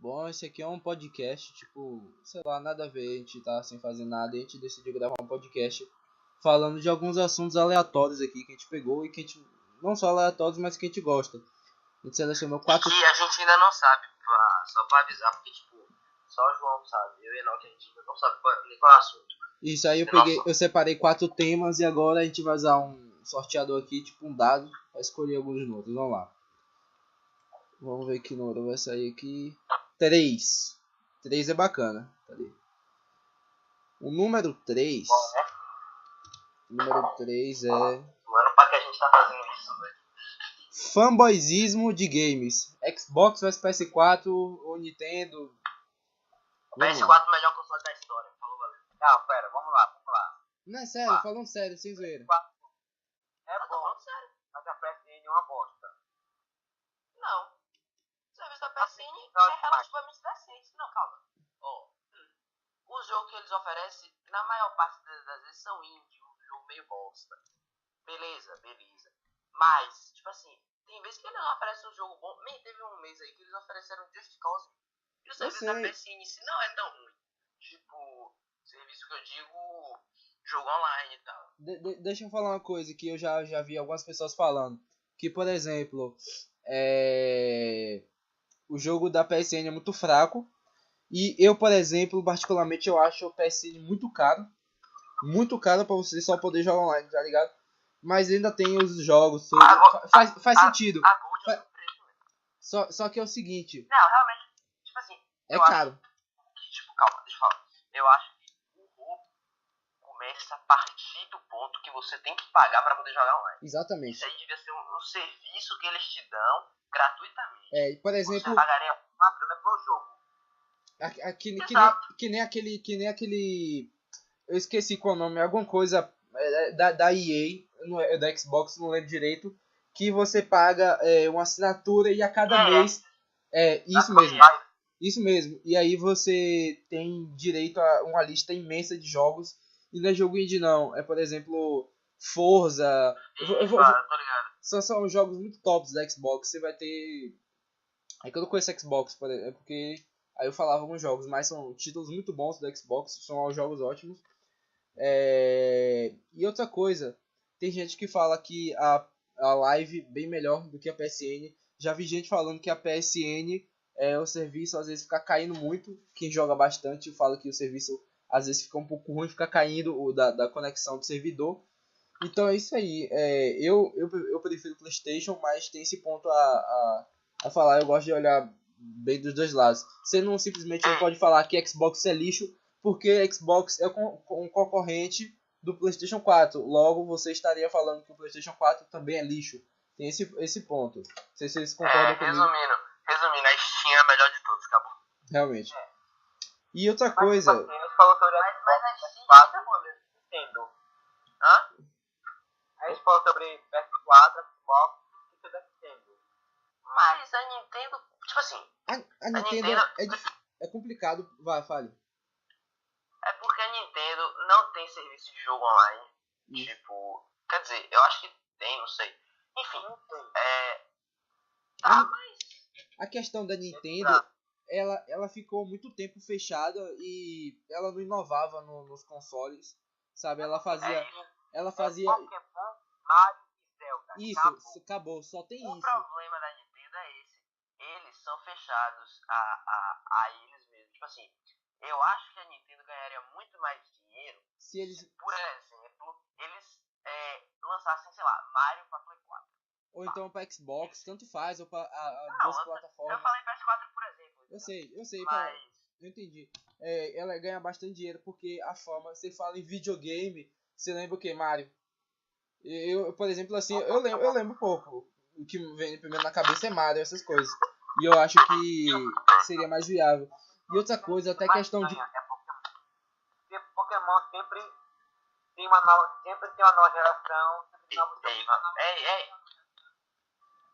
bom, esse aqui é um podcast, tipo, sei lá, nada a ver, a gente tá sem fazer nada e a gente decidiu gravar um podcast falando de alguns assuntos aleatórios aqui que a gente pegou e que a gente, não só aleatórios, mas que a gente gosta. A gente selecionou 4... Que a gente ainda não sabe, só pra avisar, porque tipo, só o João sabe, eu e Enoque a gente ainda não sabe nem qual é o assunto. Isso aí eu separei 4 temas e agora a gente vai usar um sorteador aqui, tipo um dado, pra escolher alguns números, vamos lá. Vamos ver que número vai sair aqui. 3. 3 é bacana. Cadê? O número 3. Bom, né? O número 3 é. Mano, pra que a gente tá fazendo isso, velho? Fanboyzismo de games. Xbox vs PS4 ou Nintendo. PS4 melhor console da história. Falou, valeu. Não, pera, vamos lá. Não é sério, falando sério, sem zoeira. É bom, sério. Mas a PSN é uma bosta. Não. O serviço da PSN é relativamente decente. Não, calma. O jogo que eles oferecem, na maior parte das vezes, são indie. Um jogo meio bosta. Beleza. Mas, tipo assim, tem vezes que eles não oferecem um jogo bom. Teve um mês aí que eles ofereceram Just Cause. E o serviço da PSN em si não é tão ruim. Tipo, serviço que eu digo, jogo online e tal. Deixa eu falar uma coisa que eu já vi algumas pessoas falando. Que, por exemplo, o jogo da PSN é muito fraco. E eu, por exemplo, particularmente, eu acho o PSN muito caro. Muito caro pra você só poder jogar online, tá ligado? Mas ainda tem os jogos. Faz sentido. A Gold é o preço. Só que é o seguinte. Não, realmente, tipo assim. É caro. Tipo, calma, deixa eu falar. Eu acho que o roubo começa a partir do ponto que você tem que pagar pra poder jogar online. Exatamente. Isso aí devia ser um serviço que eles te dão gratuitamente. Por exemplo. Você pagaria uma grana pelo jogo. Que nem aquele. Eu esqueci qual é o nome. Alguma coisa da EA, da Xbox, não lembro direito. Que você paga uma assinatura e a cada mês. Isso mesmo. E aí você tem direito a uma lista imensa de jogos. E não é jogo indie não. É, por exemplo, Forza. Tô ligado. São jogos muito tops da Xbox. Você vai ter... É que eu não conheço Xbox, é porque... Aí eu falava alguns jogos, mas são títulos muito bons do Xbox. São jogos ótimos. E outra coisa. Tem gente que fala que a Live é bem melhor do que a PSN. Já vi gente falando que a PSN... o serviço às vezes fica caindo muito. Quem joga bastante fala que o serviço às vezes fica um pouco ruim, fica caindo da conexão do servidor. Então é isso aí. Eu prefiro o PlayStation, mas tem esse ponto a falar. Eu gosto de olhar bem dos dois lados. Você não simplesmente não pode falar que Xbox é lixo, porque Xbox é um concorrente do PlayStation 4. Logo você estaria falando que o PlayStation 4 também é lixo. Tem esse ponto. Não sei se vocês concordam comigo. Resumindo, a Steam é a melhor de todos, acabou. Realmente. E outra coisa... Mas a Steam é bom mesmo, Nintendo. Hã? A gente falou sobre PS4, Xbox e da Nintendo. Mas a Nintendo, tipo assim... A Nintendo é complicado. Vai, fale. É porque a Nintendo não tem serviço de jogo online. Tipo... Quer dizer, eu acho que tem, não sei. Enfim, mas... A questão da Nintendo, ela ficou muito tempo fechada e ela não inovava nos consoles, sabe? Ela fazia... Pokémon, Mario e Zelda. Isso, acabou. Só tem isso. O problema da Nintendo é esse. Eles são fechados a eles mesmos. Tipo assim, eu acho que a Nintendo ganharia muito mais dinheiro se eles, por exemplo, eles lançassem, sei lá, Mario pra Play 4. Ou então pra Xbox, tanto faz, ou pra duas plataformas. Eu falei PS4, por exemplo. Eu sei, mas... eu entendi. Ela ganha bastante dinheiro porque a forma, você fala em videogame, você lembra o que, Mario? Eu, por exemplo, assim, eu lembro pouco. O que vem primeiro na cabeça é Mario, essas coisas. E eu acho que seria mais viável. E outra coisa, até questão de... Porque Pokémon sempre tem uma nova geração.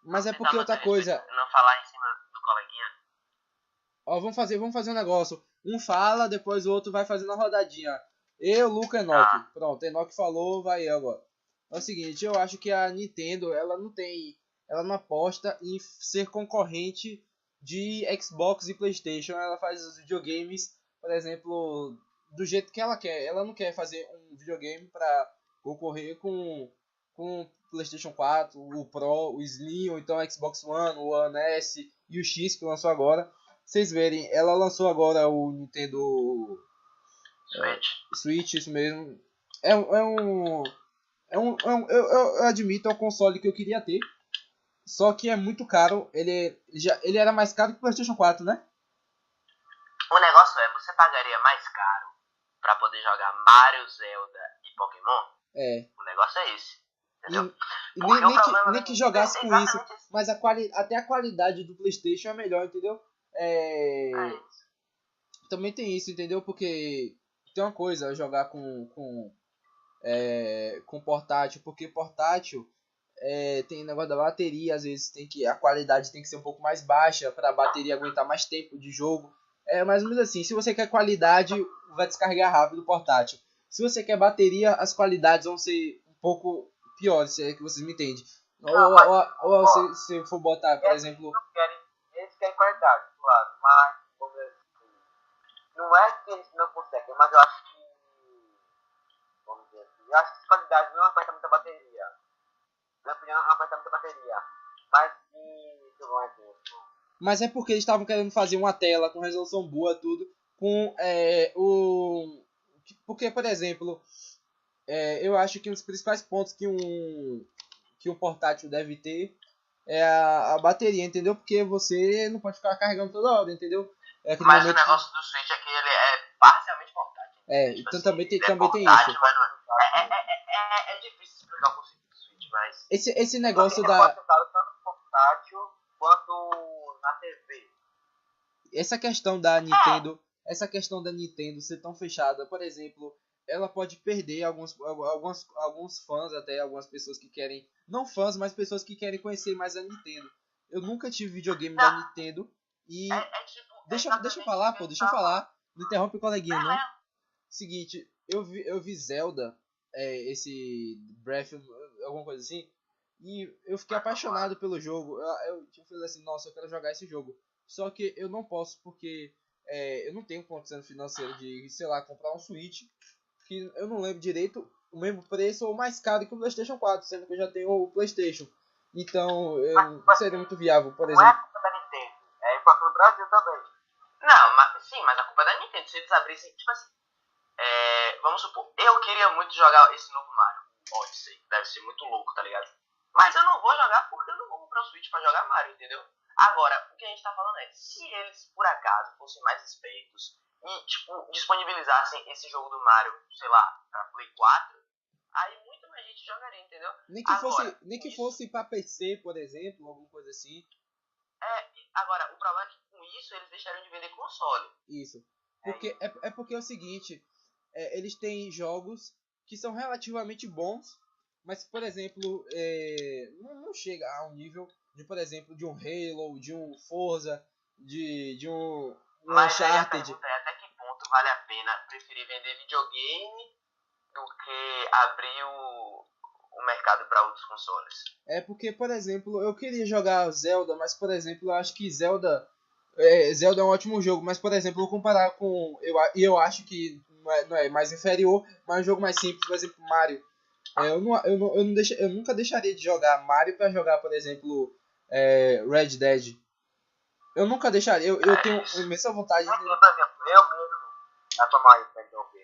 Mas é porque outra coisa... Não falar em cima do coleguinha. Ó, vamos fazer um negócio. Um fala, depois o outro vai fazendo a rodadinha. Eu, Luca, Enoque. Pronto, Enoque falou, vai eu agora. É o seguinte, eu acho que a Nintendo, ela não aposta em ser concorrente de Xbox e PlayStation. Ela faz os videogames, por exemplo, do jeito que ela quer. Ela não quer fazer um videogame para concorrer com PlayStation 4, o Pro, o Slim, ou então o Xbox One, o One S e o X que lançou agora. Vocês verem, ela lançou agora o Nintendo Switch, isso mesmo. Eu admito, é um console que eu queria ter. Só que é muito caro. Ele era mais caro que o PlayStation 4, né? O negócio é, você pagaria mais caro pra poder jogar Mario, Zelda e Pokémon? É. O negócio é esse. Entendeu? Nem que jogasse com isso. Mas até a qualidade do PlayStation é melhor, entendeu? Também tem isso, entendeu? Porque tem uma coisa, jogar com portátil. Porque portátil tem negócio da bateria, às vezes a qualidade tem que ser um pouco mais baixa para a bateria aguentar mais tempo de jogo. É mais ou menos assim, se você quer qualidade, vai descarregar rápido o portátil. Se você quer bateria, as qualidades vão ser um pouco piores, se é que vocês me entendem. Ou se for botar, por exemplo... Eles querem qualidade, claro, mas não é que eles não conseguem, mas eu acho que, vamos dizer assim, eu acho que qualidade não aperta muita bateria. Na minha opinião, não aperta muita bateria. Mas se eu vou um exemplo. Mas é porque eles estavam querendo fazer uma tela com resolução boa, tudo, com Porque, por exemplo, eu acho que um dos principais pontos que um portátil deve ter é a bateria, entendeu? Porque você não pode ficar carregando toda hora, entendeu? Mas o negócio do Switch é que ele é parcialmente portátil. Tipo então assim, também tem isso. É difícil explicar o conceito do Switch, mas... Esse negócio da... Pode ser usado tanto no portátil quanto na TV. Essa questão da Nintendo ser tão fechada, por exemplo, ela pode perder alguns fãs, até algumas pessoas que querem, não fãs, mas pessoas que querem conhecer mais a Nintendo. Eu nunca tive videogame da Nintendo e deixa eu falar, pô, deixa eu falar. Não interrompe o coleguinha, não. Seguinte, eu vi Zelda, esse Breath, alguma coisa assim, e eu fiquei apaixonado pelo jogo. Eu falei assim, nossa, eu quero jogar esse jogo. Só que eu não posso porque eu não tenho condição financeira de, sei lá, comprar um Switch, que eu não lembro direito o mesmo preço ou mais caro que o PlayStation 4, sendo que eu já tenho o PlayStation. Então, não seria muito viável, por exemplo. Não é a culpa da Nintendo, é culpa do Brasil também. Não, mas a culpa é da Nintendo. Se eles abrissem, tipo assim, vamos supor, eu queria muito jogar esse novo Mario Odyssey, deve ser muito louco, tá ligado? Mas eu não vou jogar porque eu não vou comprar o Switch pra jogar Mario, entendeu? Agora, o que a gente tá falando é, se eles, por acaso, fossem mais espertos e, tipo, disponibilizassem esse jogo do Mario, sei lá, pra Play 4, aí muito mais gente jogaria, entendeu? Nem que fosse pra PC, por exemplo, alguma coisa assim. Agora, o problema é que com isso eles deixaram de vender console. Isso. Porque é o seguinte, eles têm jogos que são relativamente bons, mas, por exemplo, não chega a um nível de, por exemplo, de um Halo, de um Forza, de um Uncharted. Mas até que ponto vale a pena preferir vender videogame do que abrir o mercado para outros consoles? É porque, por exemplo, eu queria jogar Zelda, mas, por exemplo, eu acho que Zelda é um ótimo jogo, mas, por exemplo, eu comparar com... Eu acho que não é mais inferior, mas é um jogo mais simples, por exemplo, Mario. Eu nunca deixaria de jogar Mario pra jogar, por exemplo, Red Dead. Eu nunca deixaria. Eu tenho imensa vontade de... Por exemplo, eu mesmo, na tua mãe,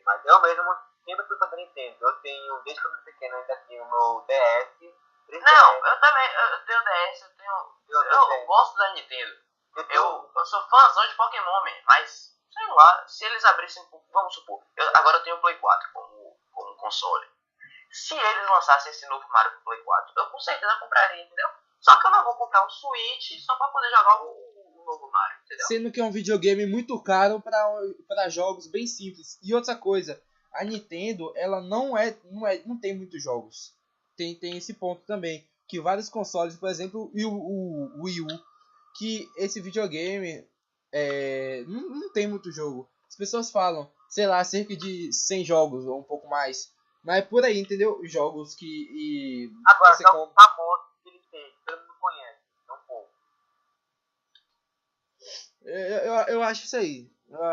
mas eu mesmo sempre fui fã da Nintendo. Eu tenho, desde que eu era pequeno, ainda tenho o meu DS. Não, eu também, eu tenho DS, eu gosto da Nintendo. Eu sou fãzão de Pokémon, mas, sei lá, se eles abrissem, vamos supor, agora eu tenho o Play 4 como console. Se eles lançassem esse novo Mario pro Play 4, eu com certeza compraria, entendeu? Só que eu não vou comprar um Switch só pra poder jogar o novo Mario, entendeu? Sendo que é um videogame muito caro pra jogos bem simples. E outra coisa, a Nintendo, ela não tem muitos jogos. Tem esse ponto também. Que vários consoles, por exemplo, o Wii U, que esse videogame não tem muito jogo. As pessoas falam, sei lá, cerca de 100 jogos ou um pouco mais. Mas é por aí, entendeu? Jogos que agora, você compra. Famoso que ele tem, todo mundo conhece, é um pouco. Eu acho isso aí. Eu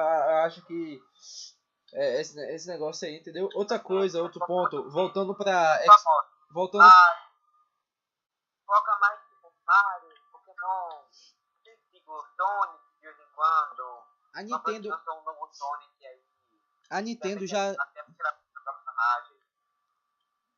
acho que esse negócio aí, entendeu? Outra coisa, outro ponto, voltando pra. Voltando. Foca mais em Mario, Pokémon, Sonic de vez em quando. A Nintendo. Um novo Sonic aí. A Nintendo já. Até personagem.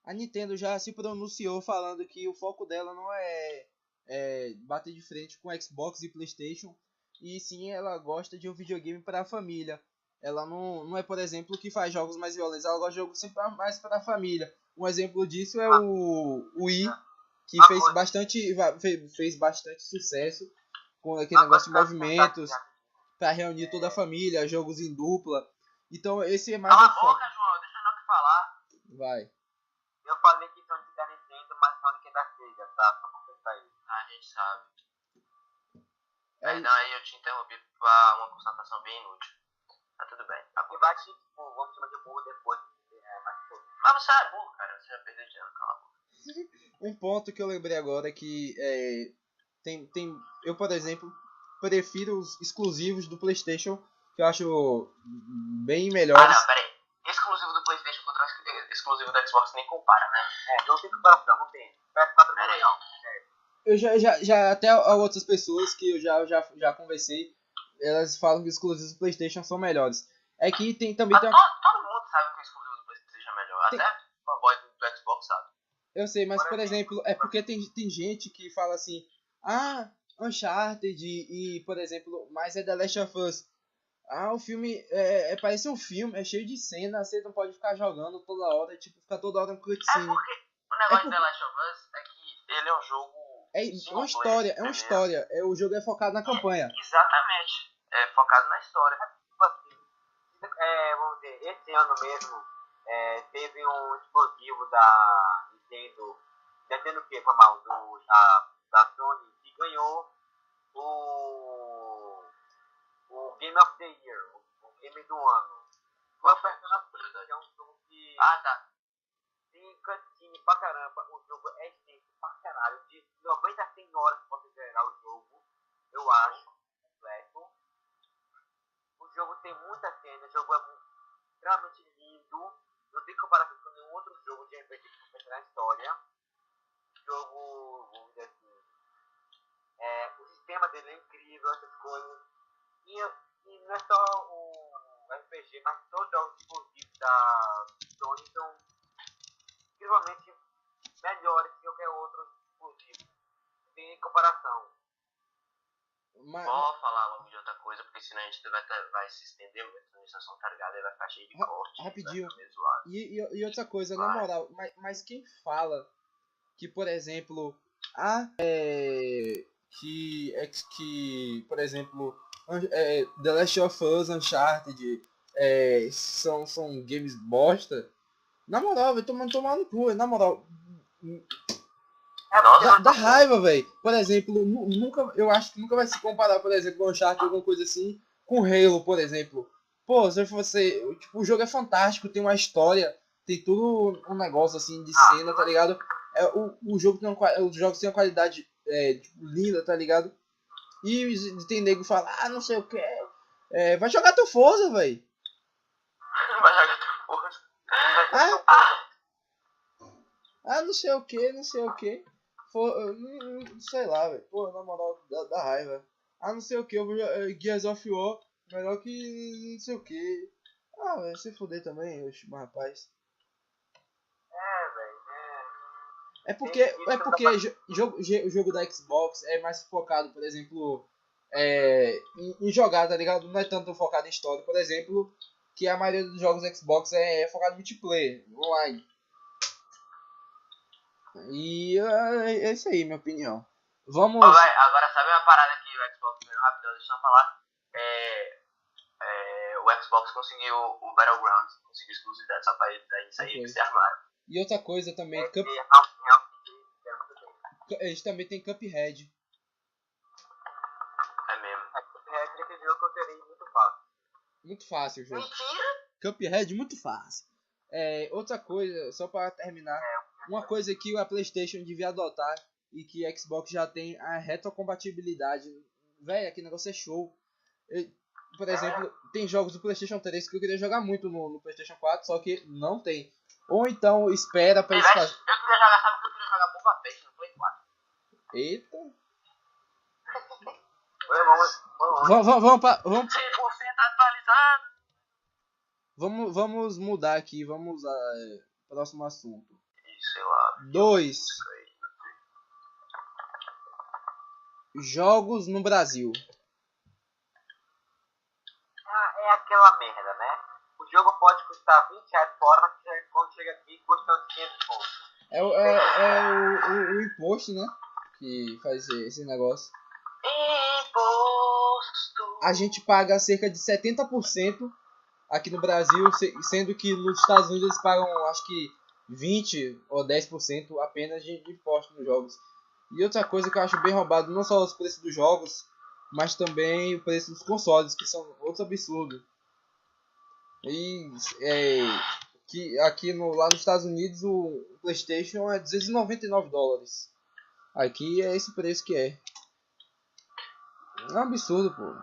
A Nintendo já se pronunciou falando que o foco dela não é bater de frente com Xbox e PlayStation, e sim ela gosta de um videogame para a família. Ela não é, por exemplo, que faz jogos mais violentos, ela gosta de jogos sempre mais para a família. Um exemplo disso é o Wii, que fez bastante sucesso com aquele negócio de movimentos para reunir toda a família, jogos em dupla. Então esse é mais Cala a boca, João, deixa eu falar. Vai. Eu falei que Sonic da Nintendo, mas Sonic é da Sega, tá? Pra completar isso. A gente sabe. Não, aí eu te interrompi pra uma constatação bem inútil. Mas tudo bem. E vai te, tipo, vamos chamar de burro depois. Mas você é burro, cara. Você já perdeu dinheiro, cala a boca. Um ponto que eu lembrei agora é que eu, por exemplo, prefiro os exclusivos do PlayStation, que eu acho bem melhores. Ah, não, peraí. Exclusivo do PlayStation contra exclusivo do Xbox nem compara, né? Não tem comparação, não tem. PS4 é legal. Eu já até outras pessoas que eu já conversei, elas falam que os exclusivos do PlayStation são melhores. É que também tem uma... Todo mundo sabe que o exclusivo do PlayStation é melhor. Até o fanboy do Xbox sabe. Eu sei, mas por exemplo, é porque tem gente que fala assim, Uncharted e, por exemplo, mas é The Last of Us. O filme parece um filme, é cheio de cena, você não pode ficar jogando toda hora, tipo, ficar toda hora no cutscene. É porque o negócio de The Last of Us é que ele é um jogo uma história, é uma história. O jogo é focado na campanha. Exatamente, é focado na história. Vamos dizer, esse ano mesmo teve um exclusivo da Nintendo o que, foi mal, da Sony, que ganhou o Game of the Year, o game do ano. Foi o Persona 5, é um jogo que tem cutscene pra caramba, o jogo é extenso pra caralho, de 90 a 100 horas pra você zerar o jogo, eu acho, completo. O jogo tem muita cena, o jogo é extremamente lindo, não tem comparação com nenhum outro jogo de RPG que você na história. O jogo, vamos dizer assim, o sistema dele é incrível, essas coisas. E não é só o RPG, mas todos os jogos exclusivos da Sony são incrivelmente melhores que qualquer outro exclusivo. Não tem nem comparação. Vou falar logo de outra coisa, porque senão a gente vai se estender muito nessa sessão, tá ligado? Aí vai ficar cheio de corte. Rapidinho. E outra coisa, na moral, mas quem fala que, por exemplo, que por exemplo, The Last of Us, Uncharted, são games bosta, na moral, vai tomar no cu, na moral. Dá raiva, velho. Por exemplo, eu acho que nunca vai se comparar, por exemplo, com Uncharted, alguma coisa assim, com Halo, por exemplo. Pô, se você. Tipo, o jogo é fantástico, tem uma história, tem tudo um negócio assim de cena, tá ligado? Os jogos têm uma qualidade tipo, linda, tá ligado? E tem nego que fala, não sei o que. Vai jogar teu Forza, velho. Vai jogar teu Forza. Não sei o que, não sei o que. Sei lá, velho. Pô, na moral, dá raiva. Não sei o que, Gears of War, melhor que não sei o que. Velho, se fuder também, oxe, mas rapaz. Velho, É porque o jogo da Xbox é mais focado, por exemplo, em jogar, tá ligado? Não é tanto focado em história, por exemplo, que a maioria dos jogos Xbox é focado em multiplayer, online. E é isso aí, minha opinião. Vamos. Agora sabe uma parada que o Xbox ganhou rápido, deixa eu falar. O Xbox conseguiu o Battlegrounds, conseguiu exclusividade só pra isso aí que se armaram. E outra coisa também, eles também tem Cuphead. É mesmo. Cuphead é aquele jogo que eu terei muito fácil. Muito fácil o jogo. Mentira! Cuphead, muito fácil. Outra coisa, só para terminar, uma coisa que a PlayStation devia adotar e que a Xbox já tem a retrocompatibilidade. Véi, aquele negócio é show. Por exemplo, tem jogos do PlayStation 3 que eu queria jogar muito no PlayStation 4, só que não tem. Ou então espera pra eles fazerem. Eu queria jogar, sabe que eu queria jogar Bomba Pet no Play 4. Eita. Vamos. 100% atualizado. Vamos mudar aqui, vamos próximo assunto. Sei lá. 2. Jogos no Brasil. É aquela merda, né? O jogo pode custar 20 reais fora, mas quando chega aqui custa 500 pontos. É o imposto, né? Que faz esse negócio. Imposto. A gente paga cerca de 70% aqui no Brasil, sendo que nos Estados Unidos eles pagam, acho que 20 ou 10% apenas de imposto nos jogos. E outra coisa que eu acho bem roubado, não só os preços dos jogos, mas também o preço dos consoles, que são outro absurdo. E que aqui lá nos Estados Unidos o PlayStation é $299. Aqui é esse preço que é. É um absurdo, pô.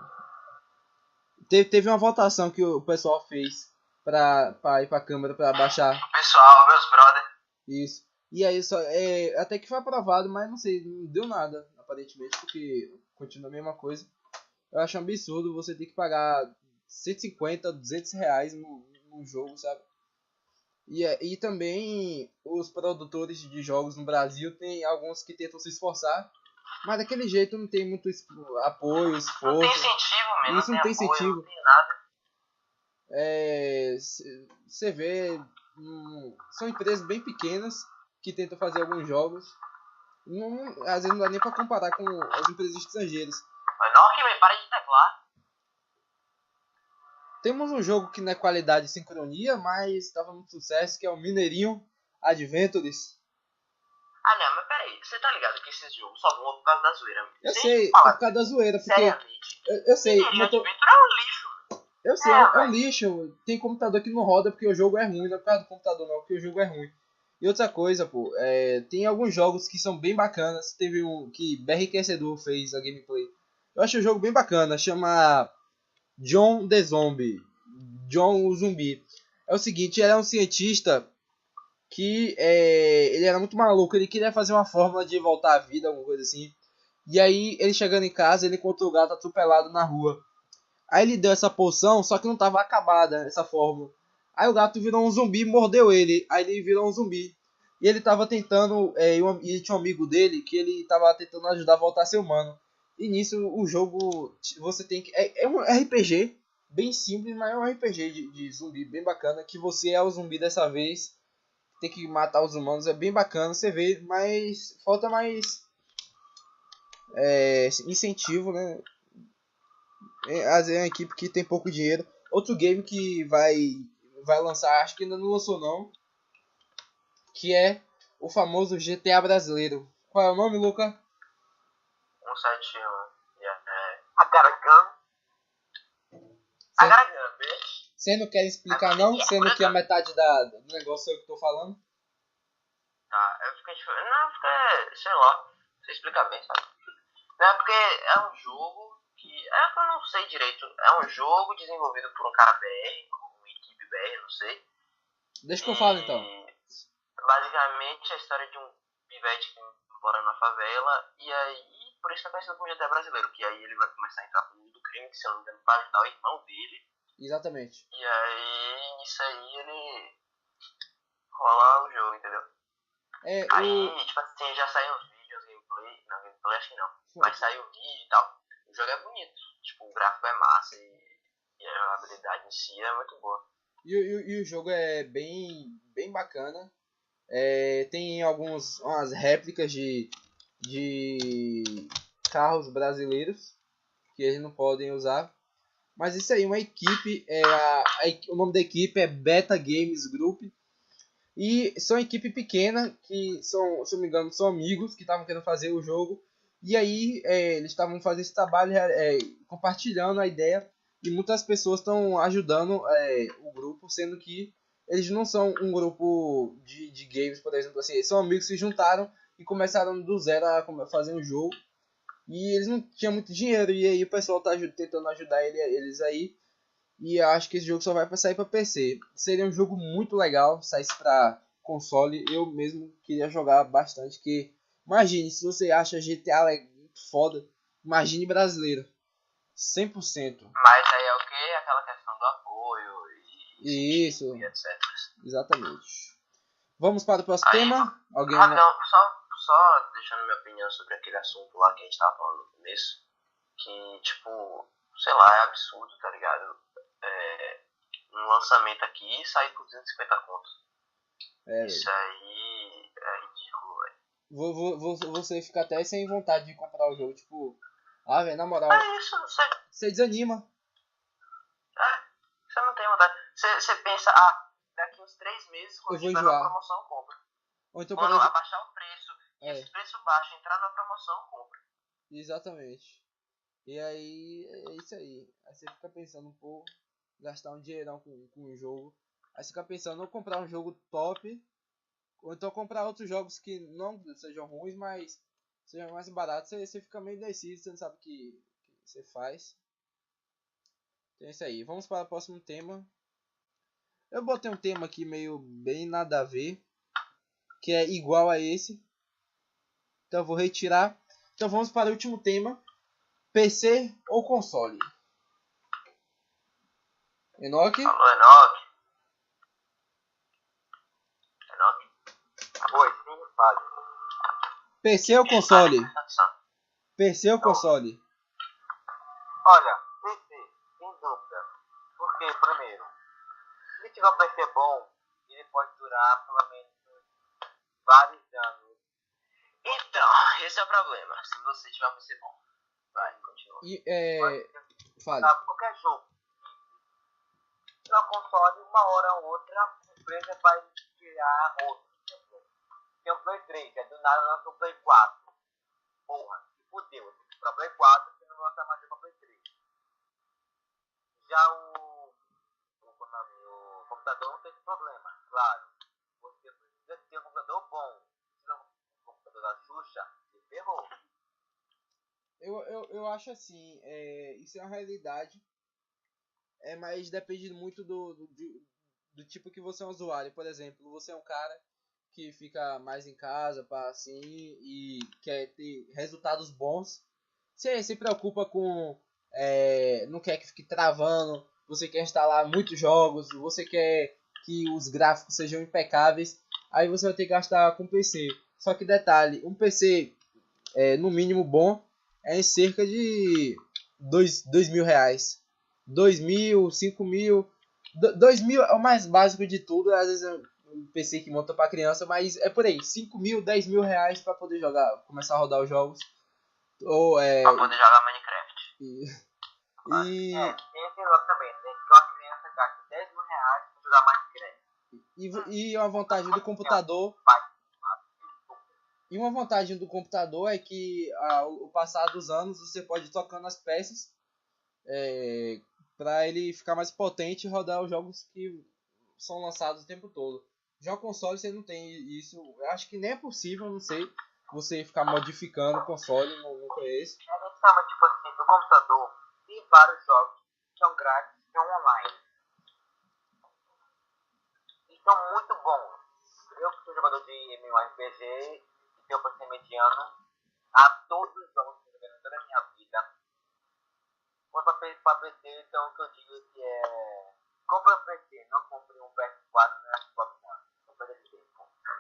Teve uma votação que o pessoal fez pra ir pra câmera pra baixar. Pessoal, meus brother. Isso. E aí até que foi aprovado, mas não sei, não deu nada, aparentemente, porque continua a mesma coisa. Eu acho um absurdo você ter que pagar 150, 200 reais num jogo, sabe? E também os produtores de jogos no Brasil tem alguns que tentam se esforçar, mas daquele jeito não tem muito apoio, esforço. Não tem incentivo mesmo, isso não tem apoio, incentivo. Não tem nada. Você vê, são empresas bem pequenas que tentam fazer alguns jogos. Às vezes não dá nem pra comparar com as empresas estrangeiras. Mas não, que para de teclar. Temos um jogo que não é qualidade e sincronia, mas estava muito sucesso, que é o Mineirinho Adventures. Ah não, mas peraí, você tá ligado que esses jogos só vão por causa da zoeira mesmo? Eu sei, é por causa da zoeira, porque... Eu sei, Mineirinho Adventure é um lixo. Eu sei, é um lixo. Tem computador que não roda porque o jogo é ruim, não é por causa do computador não, porque o jogo é ruim. E outra coisa, pô, tem alguns jogos que são bem bacanas. Teve um que BRQCedu fez a gameplay. Eu acho o jogo bem bacana, chama John the Zombie. John o Zumbi. É o seguinte, ele é um cientista que ele era muito maluco, ele queria fazer uma fórmula de voltar à vida, alguma coisa assim. E aí, ele chegando em casa, ele encontrou o gato atropelado na rua. Aí ele deu essa poção, só que não estava acabada essa fórmula. Aí o gato virou um zumbi e mordeu ele. Aí ele virou um zumbi. E ele tava tentando. E tinha um amigo dele que ele tava tentando ajudar a voltar a ser humano. E nisso o jogo. Você tem que. É um RPG bem simples, mas é um RPG de zumbi bem bacana. Que você é o zumbi dessa vez. Tem que matar os humanos. É bem bacana, você vê. Mas falta mais incentivo, né? É uma equipe que tem pouco dinheiro. Outro game que vai lançar, acho que ainda não lançou não, que é o famoso GTA brasileiro. Qual é o nome, Luca? 171. Agaragan. Agaragan, bitch. Você não quer explicar não? Sendo que a metade do negócio é eu que tô falando? Tá, eu fiquei tipo... Não, fica... Sei lá. Você explica bem, sabe? Não, é porque é um jogo que... eu não sei direito. É um jogo desenvolvido por um cara BR, uma equipe BR, não sei. Deixa que eu falo então. Basicamente, a história de um pivete que mora na favela, e aí, por isso que é conhecido como GTA brasileiro, que aí ele vai começar a entrar no mundo do crime, que se eu não me engano, para ajudar o irmão dele. Exatamente. E aí, nisso aí, ele rola o jogo, entendeu? Aí, tipo assim, já saiu uns vídeos, gameplay, não, gameplay acho que não, mas saiu um vídeo e tal. O jogo é bonito, tipo, o gráfico é massa e a habilidade em si é muito boa. E o jogo é bem bacana. Tem umas réplicas de carros brasileiros que eles não podem usar. Mas isso aí, uma equipe, o nome da equipe é Beta Games Group. E são uma equipe pequena, que são, se eu não me engano, são amigos que estavam querendo fazer o jogo. E aí eles estavam fazendo esse trabalho, compartilhando a ideia. E muitas pessoas estão ajudando o grupo, sendo que eles não são um grupo de games, por exemplo. Assim, são amigos que se juntaram e começaram do zero a fazer um jogo. E eles não tinham muito dinheiro, e aí o pessoal tá tentando ajudar eles aí. E eu acho que esse jogo só vai sair pra PC. Seria um jogo muito legal, saísse pra console. Eu mesmo queria jogar bastante, que imagine, se você acha GTA muito foda, imagine brasileiro. 100%. Mas aí é o quê? Aquela questão do apoio e Isso, e etc. exatamente. Vamos para o próximo Aí, tema? Alguém... rapidão, só deixando minha opinião sobre aquele assunto lá que a gente tava falando no começo, que, tipo, sei lá, é absurdo, tá ligado? Um lançamento aqui sair por 250 contos. Isso aí é ridículo, velho. Você fica até sem vontade de comprar o jogo, tipo... Ah, velho, na moral, É isso, você desanima. você não tem vontade. Você pensa, daqui uns 3 meses, Eu quando vou tiver na enjoar. promoção, compra. Ou então, por Quando exemplo... abaixar o preço e esse preço baixo entrar na promoção, compra. Exatamente. E aí, é isso aí. Aí você fica pensando, pô, gastar um dinheirão com o jogo. Aí você fica pensando, ou comprar um jogo top, ou então comprar outros jogos que não sejam ruins, mas sejam mais baratos. Você fica meio indeciso, você não sabe o que você faz. Então é isso aí. Vamos para o próximo tema. Eu botei um tema aqui meio bem nada a ver, que é igual a esse. Então eu vou retirar. Então vamos para o último tema. PC ou console? Enoque? Alô, Enoque? Oi, sim, fale. PC ou console? Atenção. PC ou console? Olha, PC, sem dúvida. Porque, primeiro, se tiver um PC bom, ele pode durar pelo menos vários anos. Então, esse é o problema. Se você tiver um PC bom, vai, continua. E, fale. Qualquer jogo. No console, uma hora ou outra, a empresa vai tirar outro. Tem um Play 3, do nada lança um Play 4. Porra, se fudeu. Pra Play 4, você não lança mais pra Play 3. Já o computador não tem esse problema, claro. Você precisa ter um computador bom. Se não um computador da Xuxa, se ferrou. Eu acho assim, isso é uma realidade, mas depende muito do tipo que você é um usuário. Por exemplo, você é um cara que fica mais em casa, pá, assim, e quer ter resultados bons. Você se preocupa com... não quer que fique travando, você quer instalar muitos jogos, você quer que os gráficos sejam impecáveis, aí você vai ter que gastar com PC. Só que detalhe, um PC no mínimo bom é em cerca de dois mil reais. 2.000, 5.000. 2.000 é o mais básico de tudo. Às vezes é um PC que monta para criança, mas é por aí. 5.000, 10.000 reais para poder jogar, começar a rodar os jogos. Ou Pra poder jogar Minecraft. E tem esse lado também, né? Que uma criança gasta 10 mil reais pra jogar Minecraft. e uma vantagem do computador. E uma vantagem do computador é que ao passar dos anos você pode ir tocando as peças para ele ficar mais potente e rodar os jogos que são lançados o tempo todo. Já o console você não tem isso. Eu acho que nem é possível, não sei, você ficar modificando o console, não conheço. A gente chama, tipo assim, no computador, tem vários jogos que são grátis e são online. E são muito bons. Eu que sou jogador de MMORPG e tenho PC mediano, a todos os jogos que eu joguei toda a minha vida. Quanto pra PC, então o que eu digo é que compre um PC, não compre um PS4 nem um Xbox One. Não perda tempo.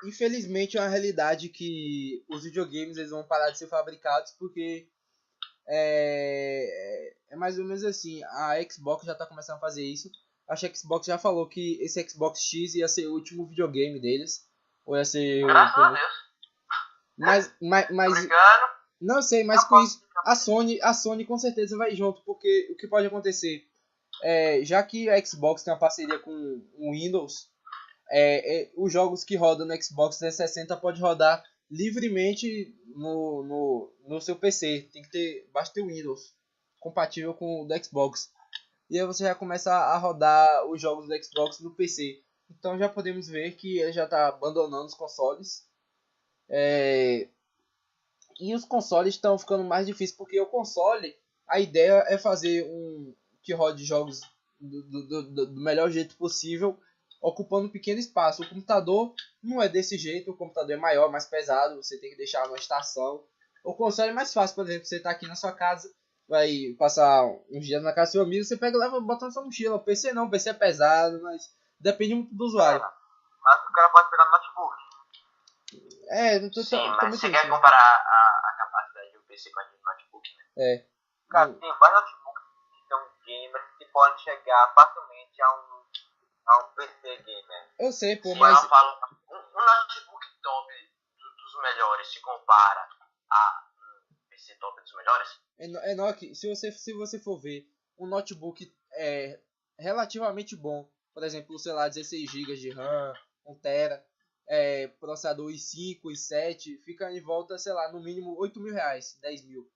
Infelizmente é uma realidade que os videogames eles vão parar de ser fabricados porque é mais ou menos assim, a Xbox já está começando a fazer isso. Acho que a Xbox já falou que esse Xbox X ia ser o último videogame deles. Ou ia ser Graças a Deus. mas não sei, mas com isso a Sony com certeza vai junto, porque o que pode acontecer já que a Xbox tem uma parceria com o Windows, os jogos que rodam no Xbox 360 pode rodar livremente no seu PC. Basta ter o Windows compatível com o do Xbox. E aí você já começa a rodar os jogos do Xbox no PC. Então já podemos ver que ele já está abandonando os consoles. E os consoles estão ficando mais difíceis, porque o console, a ideia é fazer um que rode jogos do melhor jeito possível, ocupando um pequeno espaço. O computador não é desse jeito, o computador é maior, mais pesado, você tem que deixar numa estação. O console é mais fácil, por exemplo, você está aqui na sua casa, vai passar uns dias na casa do seu amigo, você pega e leva, bota na sua mochila. O PC não, o PC é pesado, mas depende muito do usuário. Mas o cara pode pegar no notebook. Sim, mas você quer comparar a capacidade do PC com a de notebook, né? Cara, tem vários notebooks que são gamers que podem chegar facilmente a um PC gamer. Eu sei, pô, Sim, mas... eu falo, um notebook top dos melhores se compara a um PC top dos melhores? Enoch, se você for ver um notebook relativamente bom, por exemplo, sei lá, 16 GB de RAM, 1 TB, processador i5, i7, fica em volta, sei lá, no mínimo 8 mil reais, 10 mil.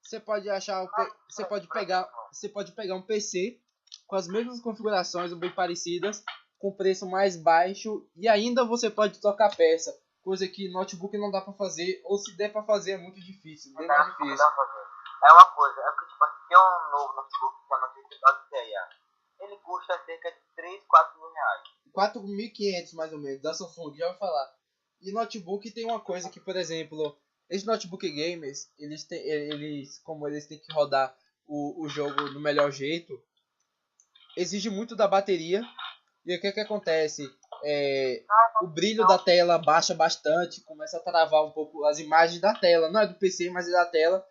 Você pode achar, você pode pegar um PC com as mesmas configurações ou bem parecidas, com preço mais baixo, e ainda você pode trocar peça, coisa que notebook não dá pra fazer, ou se der pra fazer é muito difícil, bem mais difícil. É uma coisa, é porque tipo assim, tem um novo notebook que chama Odisseia. Ele custa cerca de 3, 4 mil reais. 4.500 mais ou menos, da Samsung, já vou falar. E notebook tem uma coisa que, por exemplo, esses notebook gamers, como eles têm que rodar o jogo do melhor jeito, exige muito da bateria. E o que acontece? O brilho da tela baixa bastante, começa a travar um pouco as imagens da tela. Não é do PC, mas é da tela.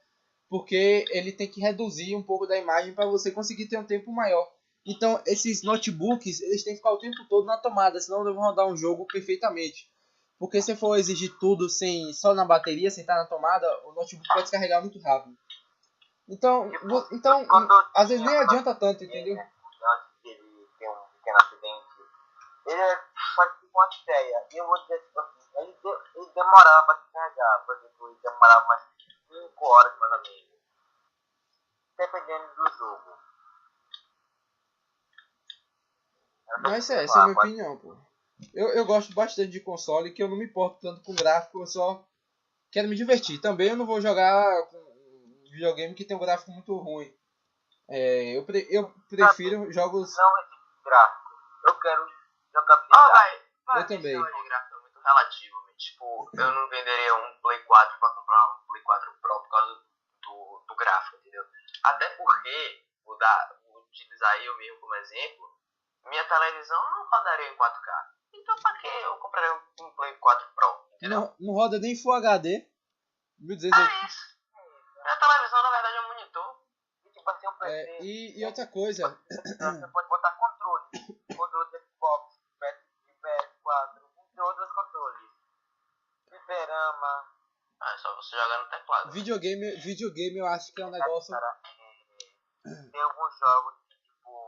Porque ele tem que reduzir um pouco da imagem para você conseguir ter um tempo maior. Então, esses notebooks, eles têm que ficar o tempo todo na tomada, senão não vão rodar um jogo perfeitamente. Porque se for exigir tudo só na bateria, sem estar na tomada, o notebook vai descarregar muito rápido. Então às vezes nem adianta tanto, entendeu? Antes de ele ter um pequeno acidente, ele é parecido com uma ideia. E eu vou dizer, tipo assim, ele demorava para se carregar. Por exemplo, ele demorava mais 5 horas, mais ou menos. Dependendo do jogo. Mas essa é a minha opinião, pô. Eu gosto bastante de console, que eu não me importo tanto com gráfico, eu só quero me divertir. Também eu não vou jogar com um videogame que tem um gráfico muito ruim. Eu prefiro jogos... Não existe gráfico. Eu quero jogabilidade. Eu também. O gráfico é muito relativo, tipo, eu não venderia um Play 4 pra comprar um Play 4 Pro por causa do gráfico, entendeu? Até porque, vou utilizar eu mesmo como exemplo, minha televisão não rodaria em 4K. Então pra que eu compraria um Play 4 Pro, entendeu? Não roda nem Full HD. 1280. É isso. Minha televisão, na verdade, é um monitor. E tipo assim, um PC. E outra coisa... Você pode botar controle de Xbox, PS4, entre outros controles. Fliperama. É só você jogar no teclado. Videogame eu acho que é um negócio... Cara, tem alguns jogos que, tipo,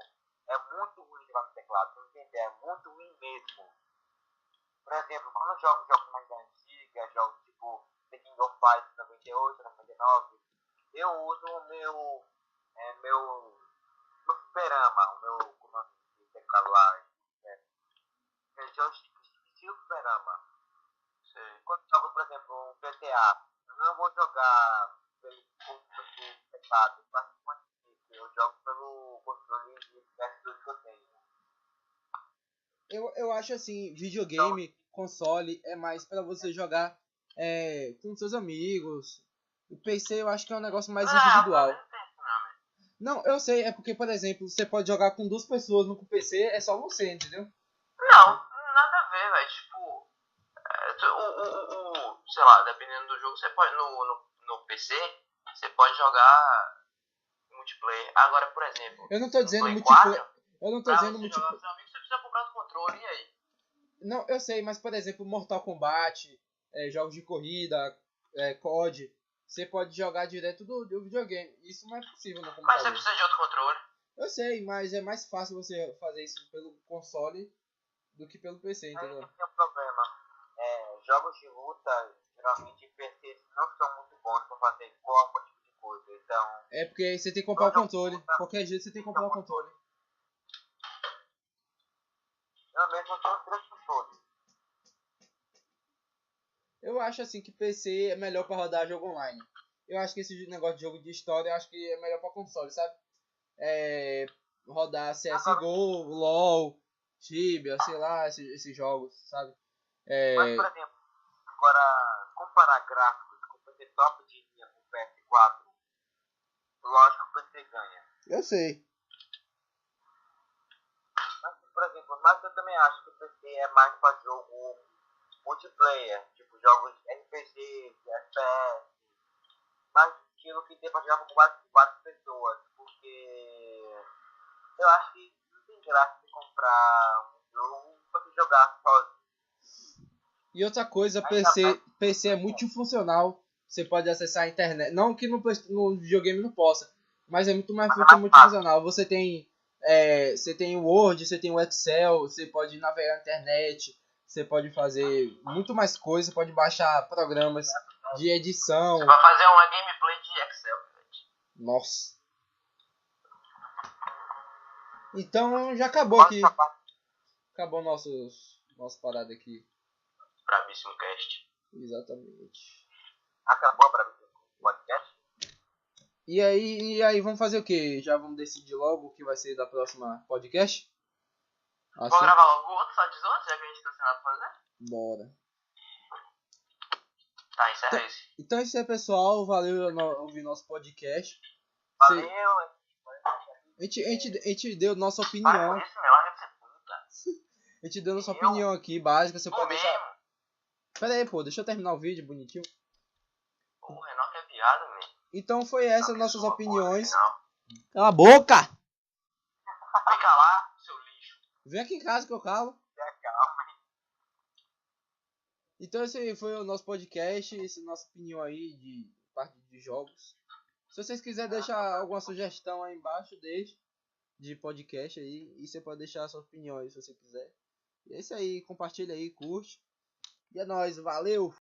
é muito ruim jogar no teclado. Você não entender, é muito ruim mesmo. Por exemplo, quando eu jogo jogos mais antigos, jogos tipo The King of Fighters 98, 99, eu uso o meu fliperama, o meu comando de teclado lá. Eu esqueci o fliperama. Quando eu jogo, por exemplo, um GTA, eu não vou jogar pelo teclado, eu jogo pelo controle de PS2 que eu tenho. Eu acho assim, videogame, console, é mais pra você jogar com seus amigos. O PC eu acho que é um negócio mais individual. Não, eu sei, é porque, por exemplo, você pode jogar com 2 pessoas no PC, é só você, entendeu? Não, nada a ver, velho. Tipo, sei lá, dependendo do jogo, você pode, no PC, você pode jogar multiplayer. Agora, por exemplo, eu não tô dizendo multiplayer. Eu não tô dizendo multiplayer. Jogar com seu amigo, você precisa comprar o controle, e aí? Não, eu sei, mas por exemplo, Mortal Kombat, jogos de corrida, COD, você pode jogar direto do videogame. Isso não é possível no computador. Mas você precisa de outro controle. Eu sei, mas é mais fácil você fazer isso pelo console do que pelo PC, entendeu? Aí tem um problema. Jogos de luta, geralmente PCs não são muito bons pra fazer qualquer tipo de coisa. Então. É porque você tem que comprar o controle. Qualquer jeito você tem que comprar o controle. Eu mesmo tenho 3 controles. Eu acho assim que PC é melhor pra rodar jogo online. Eu acho que esse negócio de jogo de história, eu acho que é melhor pra console, sabe? Rodar CSGO, LoL, Tibia, sei lá, esses jogos, sabe? Mas, por exemplo, agora, comparar gráficos com o PC top de linha com o PS4, lógico que o PC ganha. Eu sei. Mas, por exemplo, mas eu também acho que o PC é mais pra jogo multiplayer, tipo jogos de RPG, de FPS, mais estilo que tem pra jogar com quatro pessoas, porque eu acho que não tem graça de comprar um jogo pra você jogar sozinho. E outra coisa, Ainda mais PC é multifuncional. Você pode acessar a internet. Não que no videogame não possa, mas é muito mais Mas é mais multifuncional. Você tem o Word, você tem o Excel, você pode navegar na internet, você pode fazer muito mais coisas, pode baixar programas de edição. Você vai fazer uma gameplay de Excel, gente. Nossa. Então já acabou Fora aqui. essa parte, Acabou nosso parada aqui. Bravíssimo cast. Exatamente. acabou pra mim o podcast. E aí, vamos fazer o quê? Já vamos decidir logo o que vai ser da próxima podcast? Vamos gravar logo outro, só 18, já que a gente tá sem nada pra fazer? Bora. Tá, encerra esse. Então é isso aí, pessoal. Valeu ouvir nosso podcast. Valeu. A gente deu nossa Para opinião. com isso, meu, larga de ser puta. A gente deu nossa opinião aqui, básica. Você Tô pode mesmo. deixar. Pera aí, pô. Deixa eu terminar o vídeo bonitinho. Pô, o Renan que é viado, meu. Então foi essas Tá nossas sua opiniões. porra, final. Cala a boca! Fica lá, seu lixo. Vem aqui em casa que eu calo. Calma. Então esse aí foi o nosso podcast. Essa nossa opinião aí de parte de jogos. Se vocês quiserem deixar alguma sugestão aí embaixo, deixe. De podcast aí. E você pode deixar a sua opinião aí se você quiser. E é isso aí. Compartilha aí, curte. E é nóis. Valeu!